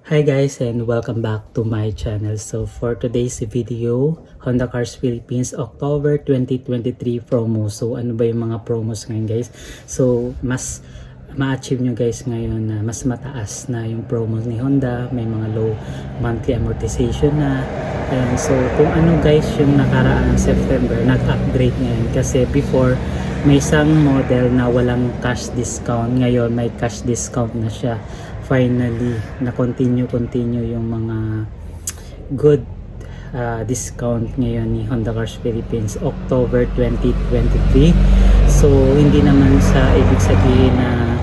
Hi guys and welcome back to my channel. So for today's video, Honda Cars Philippines October 2023 promo. So ano ba yung mga promos ngayon guys? So mas ma-achieve nyo guys ngayon na mas mataas na yung promo ni Honda. May mga low monthly amortization na. Ayan, so kung ano guys yung nakaraan ng September, nag-upgrade ngayon. Kasi before, may isang model na walang cash discount. Ngayon may cash discount na siya. Finally, na continue yung mga good discount ngayon ni Honda Cars Philippines October 2023. So hindi naman sa ibig sabihin na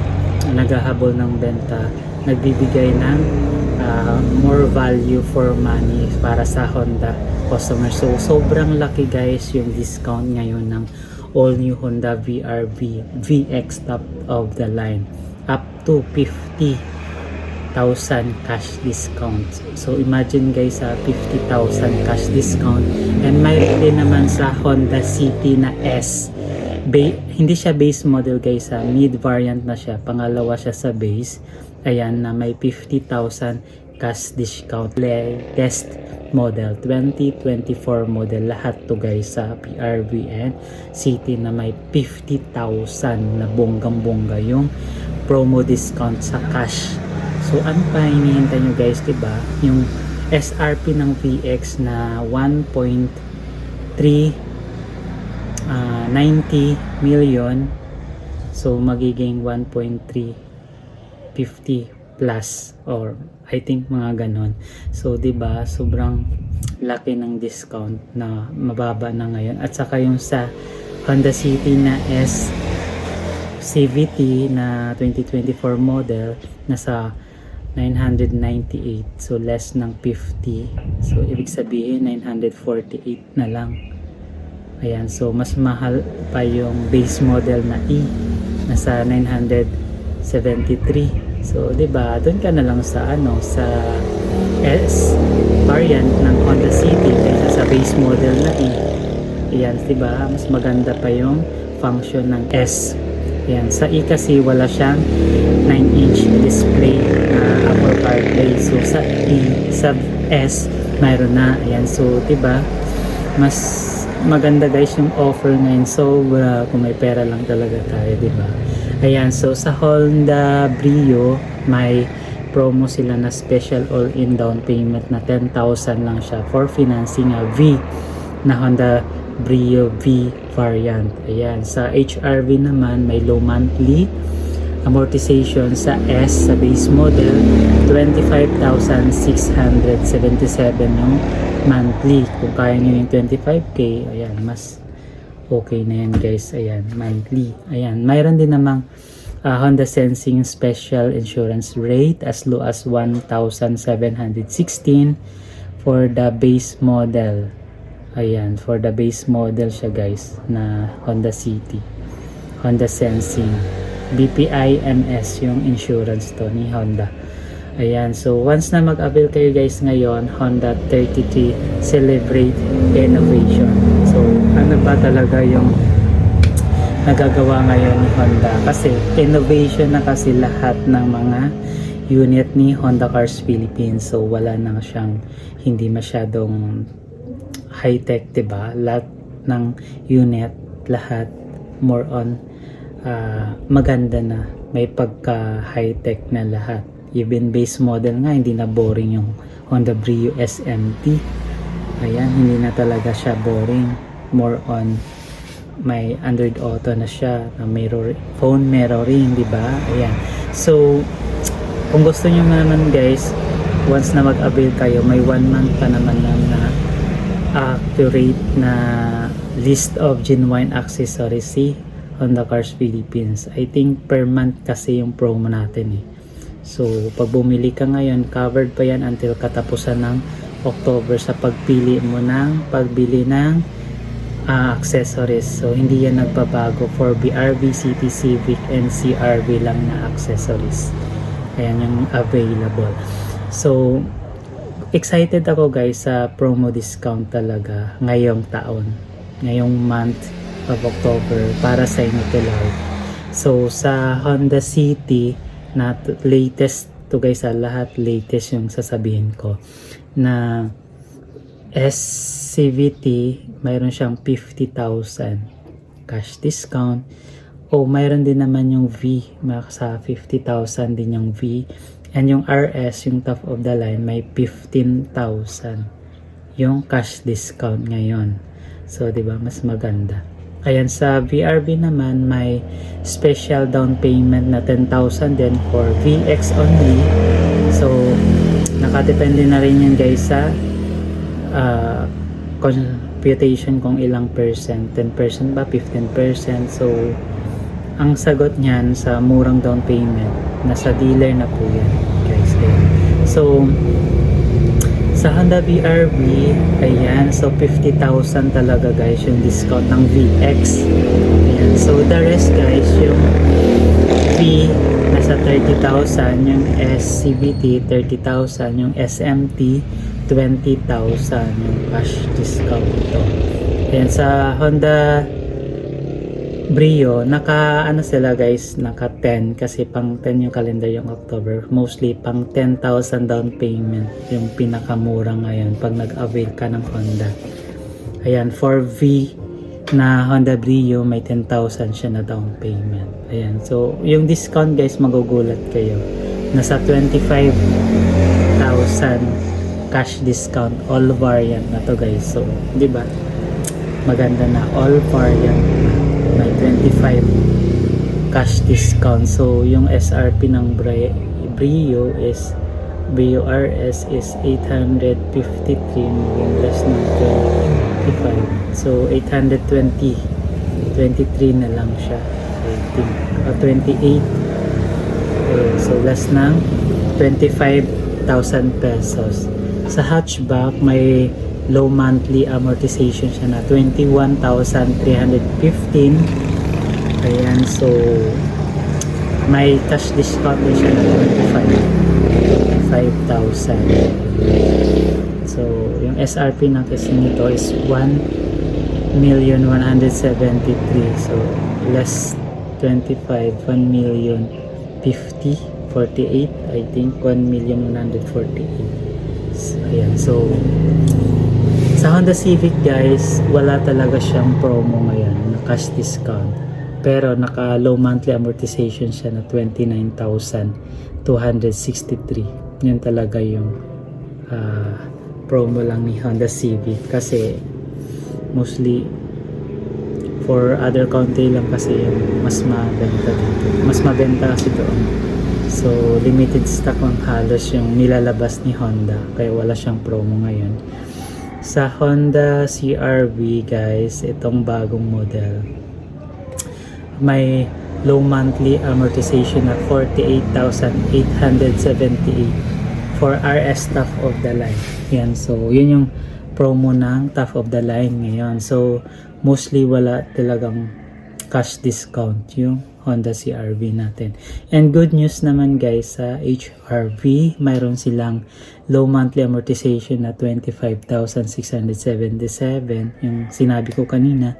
naghahabol ng benta, nagbibigay ng more value for money para sa Honda customer. So sobrang laki guys yung discount ngayon ng all new Honda VR-V VX top of the line, up to 50,000 cash discount. So imagine guys, 50,000 cash discount. And mayroon din naman sa Honda City na S. Hindi siya base model guys, mid variant na siya. Pangalawa siya sa base. Ayan, na may 50,000 cash discount. Latest model 2024 model. Lahat to guys sa PRV and City na may 50,000 na bonggang-bongga yung promo discount sa cash. So ano pa hinihintay nyo guys, diba? Yung SRP ng VX na 1.390 million, so magiging 1.350 plus, or I think mga ganon. So diba, sobrang laki ng discount na mababa na ngayon. At saka yung sa Honda City na S CVT na 2024 model, nasa 998, so less ng 50. So ibig sabihin 948 na lang. Ayan, so mas mahal pa yung base model na E, nasa 973. So 'di ba, doon ka na lang sa sa S variant ng Honda City kaysa sa base model na E. Ayan, 'di ba, mas maganda pa yung function ng S. Ayan, sa E kasi wala siyang 9-inch display na Apple CarPlay. So sa E, sa S, mayroon na. Ayan, so diba, mas maganda guys yung offer ngayon. So kung may pera lang talaga tayo, diba? Ayan, so sa Honda Brio, may promo sila na special all-in down payment na 10,000 lang siya for financing a V na Honda Brio V variant. Ayan, sa HRV naman may low monthly amortization sa S sa base model, 25,677 yung monthly. Kung kaya nyo yung 25k, ayan, mas okay na yan guys. Ayan, monthly. Ayan, mayroon din namang Honda Sensing special insurance rate as low as 1,716 for the base model. Ayan, for the base model siya guys na Honda City, Honda Sensing BPI MS yung insurance to ni Honda. Ayan, so once na mag-avail kayo guys ngayon, Honda 33 Celebrate Innovation. So ano ba talaga yung nagagawa ngayon ni Honda? Kasi innovation na kasi lahat ng mga unit ni Honda Cars Philippines. So wala na siyang hindi masyadong high-tech, diba? Lahat ng unit, lahat more on maganda na, may pagka high-tech na lahat. Even base model nga, hindi na boring yung Honda Brio SMT. Ayan, hindi na talaga siya boring. More on may Android Auto na siya, mirror, phone mirroring, diba? Ayan, so kung gusto nyo naman guys, once na mag-avail kayo, may 1 month pa naman na accurate na list of genuine accessories si Honda Cars Philippines. I think per month kasi yung promo natin eh. So pag bumili ka ngayon, covered pa yan until katapusan ng October sa pagbili ng accessories. So hindi yan nagbabago for BRV, City Civic and CRV lang na accessories. Ayan yung available. So excited ako guys sa promo discount talaga ngayong taon, ngayong month of October para sa inyo to lahat. So sa Honda City na latest to guys, lahat latest yung sasabihin ko, na SCVT mayroon siyang 50,000 cash discount, o mayroon din naman yung V, sa 50,000 din yung V, and yung RS, yung top of the line, may 15,000 yung cash discount ngayon. So, di ba, mas maganda. Ayan, sa VRV naman, may special down payment na 10,000 din for VX only. So, nakadepende na rin yan guys sa computation kung ilang percent. 10% ba? 15%? So, ang sagot niyan sa murang down payment, nasa dealer na po yan guys. So, sa Honda VRV, ayan, so 50,000 talaga guys yung discount ng VX. Ayan, so the rest guys, yung V nasa 30,000, yung SCVT 30,000, yung SMT 20,000 yung cash discount ito. Ayan, sa Honda Brio, naka ano sila guys, naka 10 kasi pang 10 yung calendar yung October. Mostly pang 10,000 down payment yung pinakamura ngayon pag nag-avail ka ng Honda. Ayan, for V na Honda Brio may 10,000 siya na down payment. Ayan, so yung discount guys, magugulat kayo. Nasa 25,000 cash discount, all variant na to guys. So, di ba? Maganda na, all variant na. May 25 cash discount. So yung SRP ng Brio RS is 853, maging less ng 25. So 820, 23 na lang siya, I think, 28. So less ng 25,000 pesos. Sa hatchback may low monthly amortization siya na 21,315. Ayan, so may cash discount din siya na 25,000. So yung SRP ng kasi nito is 1,173,000. So less 25, 1,050,000, 48, I think 1,148,000. So, ayan, so sa Honda Civic guys, wala talaga siyang promo ngayon na cash discount. Pero naka low monthly amortization siya na 29,263. Yun talaga yung promo lang ni Honda Civic. Kasi mostly for other country lang kasi yung mas mabenta dito. Mas mabenta kasi doon. So limited stock lang halos yung nilalabas ni Honda. Kaya wala siyang promo ngayon. Sa Honda CR-V guys, itong bagong model, may low monthly amortization na 48,878 for RS top of the line. Yan, so yun yung promo ng top of the line ngayon. So mostly wala talagang cash discount yung Honda CR-V natin. And good news naman guys, sa HR-V mayroon silang low monthly amortization na 25,677 yung sinabi ko kanina.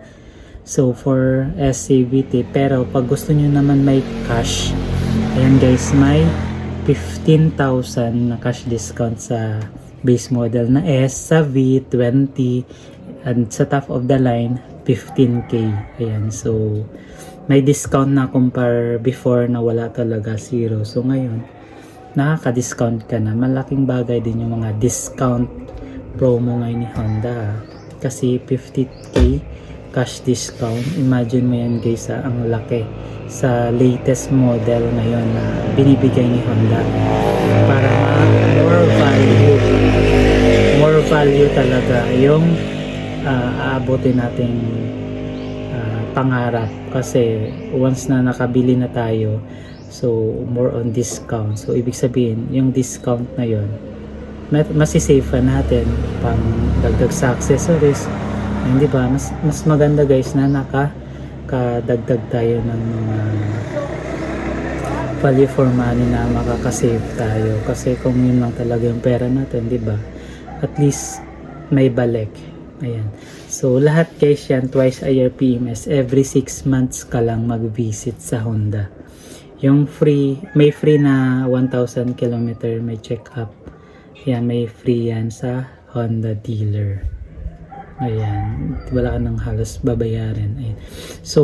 So for SCVT, pero pag gusto nyo naman may cash, ayan guys, may 15,000 na cash discount sa base model na S, sa V 20, and sa top of the line 15k. Ayan, so may discount na compare before na wala talaga, zero. So ngayon nakaka-discount ka na. Malaking bagay din yung mga discount promo ngayon ni Honda, kasi 50k cash discount. Imagine mo yan guys, ang laki sa latest model ngayon na binibigay ni Honda para more value talaga yung aabotin nating pangarap. Kasi once na nakabili na tayo, so more on discount. So ibig sabihin yung discount na yon masisave natin pang dagdag sa accessories. And di ba, mas maganda guys na nakadagdag tayo ng mga value for money na makakasave tayo. Kasi kung yun lang talaga yung pera natin, di ba, at least may balik. Ayan. So lahat guys yan, twice a year PMS, every 6 months ka lang mag-visit sa Honda. Yung free, may free na 1,000 kilometer, may check-up. Yan, may free yan sa Honda dealer. Ayan, wala ka nang halos babayaran. Ayan. So,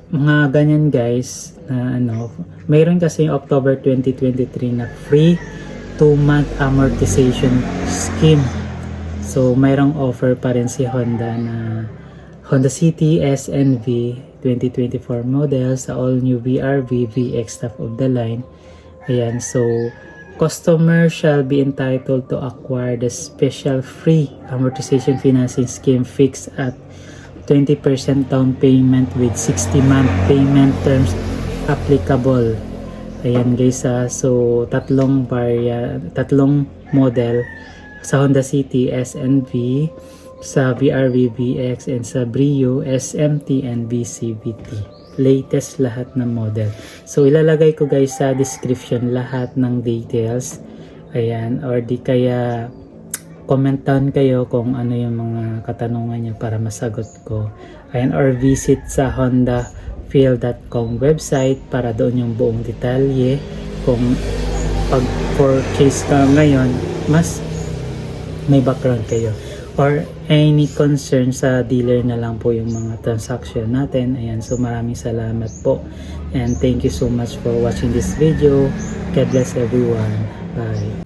mga ganyan guys, na mayroon kasi yung October 2023 na free 2-month amortization scheme. So, mayroong offer pa rin si Honda na Honda City SNV 2024 model sa all-new VRV VX top of the line. Ayan, so customer shall be entitled to acquire the special free amortization financing scheme fixed at 20% down payment with 60-month payment terms applicable. Ayan guys, so tatlong model sa Honda City SNV, sa VRV VX, and sa Brio SMT and BCVT. Latest lahat ng model. So ilalagay ko guys sa description lahat ng details. Ayan, or di kaya comment down kayo kung ano yung mga katanungan nyo para masagot ko. Ayan, or visit sa hondafeel.com website para doon yung buong detalye. Kung pag-purchase ka ngayon, mas may background kayo. Or any concern sa dealer na lang po yung mga transaction natin. Ayan, so maraming salamat po. And thank you so much for watching this video. God bless everyone. Bye.